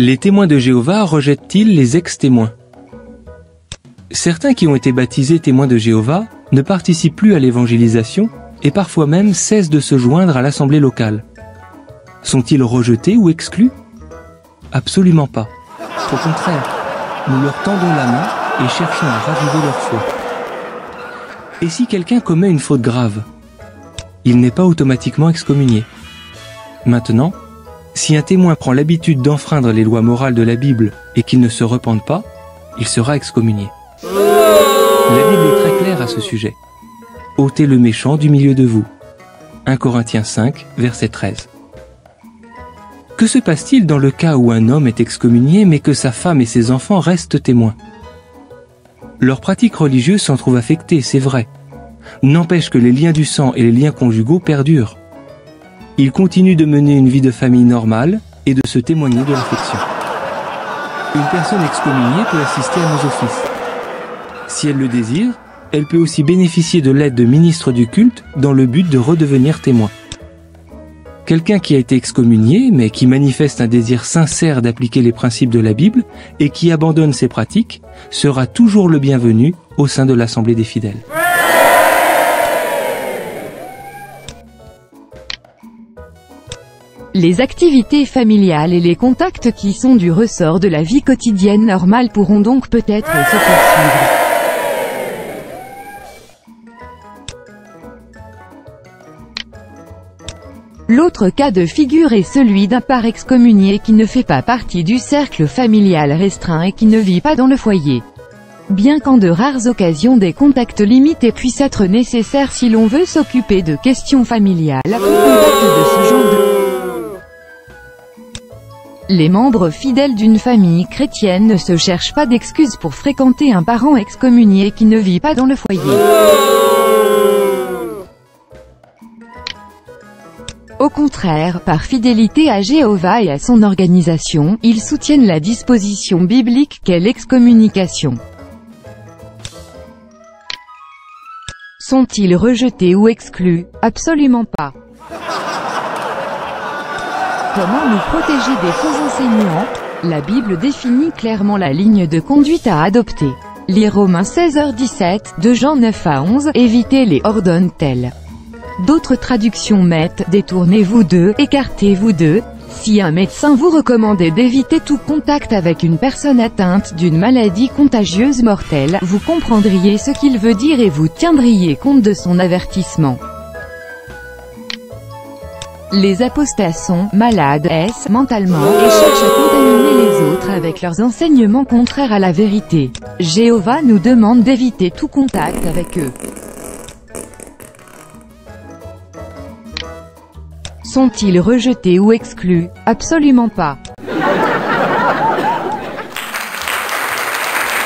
Les témoins de Jéhovah rejettent-ils les ex-témoins? Certains qui ont été baptisés témoins de Jéhovah ne participent plus à l'évangélisation et parfois même cessent de se joindre à l'assemblée locale. Sont-ils rejetés ou exclus? Absolument pas. Au contraire, nous leur tendons la main et cherchons à raviver leur foi. Et si quelqu'un commet une faute grave, il n'est pas automatiquement excommunié. Maintenant, si un témoin prend l'habitude d'enfreindre les lois morales de la Bible et qu'il ne se repente pas, il sera excommunié. La Bible est très claire à ce sujet. Ôtez le méchant du milieu de vous. 1 Corinthiens 5, verset 13. Que se passe-t-il dans le cas où un homme est excommunié mais que sa femme et ses enfants restent témoins? Leurs pratiques religieuses s'en trouvent affectées, c'est vrai. N'empêche que les liens du sang et les liens conjugaux perdurent. Ils continuent de mener une vie de famille normale et de se témoigner de l'affection. Une personne excommuniée peut assister à nos offices. Si elle le désire, elle peut aussi bénéficier de l'aide de ministres du culte dans le but de redevenir témoin. Quelqu'un qui a été excommunié, mais qui manifeste un désir sincère d'appliquer les principes de la Bible et qui abandonne ses pratiques, sera toujours le bienvenu au sein de l'Assemblée des fidèles. Les activités familiales et les contacts qui sont du ressort de la vie quotidienne normale pourront donc peut-être se poursuivre. L'autre cas de figure est celui d'un parent excommunié qui ne fait pas partie du cercle familial restreint et qui ne vit pas dans le foyer. Bien qu'en de rares occasions des contacts limités puissent être nécessaires si l'on veut s'occuper de questions familiales, tout contact de ce genre Les membres fidèles d'une famille chrétienne ne se cherchent pas d'excuses pour fréquenter un parent excommunié qui ne vit pas dans le foyer. Au contraire, par fidélité à Jéhovah et à son organisation, ils soutiennent la disposition biblique qu'est l'excommunication. Sont-ils rejetés ou exclus? Absolument pas. Comment nous protéger des faux enseignants? La Bible définit clairement la ligne de conduite à adopter. Lire Romains 16h17, 2 Jean 9-11, évitez-les ordonne-t-elle. D'autres traductions mettent « Détournez-vous d'eux, écartez-vous d'eux ». Si un médecin vous recommandait d'éviter tout contact avec une personne atteinte d'une maladie contagieuse mortelle, vous comprendriez ce qu'il veut dire et vous tiendriez compte de son avertissement. Les apostats sont malades mentalement et cherchent à contaminer les autres avec leurs enseignements contraires à la vérité. Jéhovah nous demande d'éviter tout contact avec eux. Sont-ils rejetés ou exclus? Absolument pas.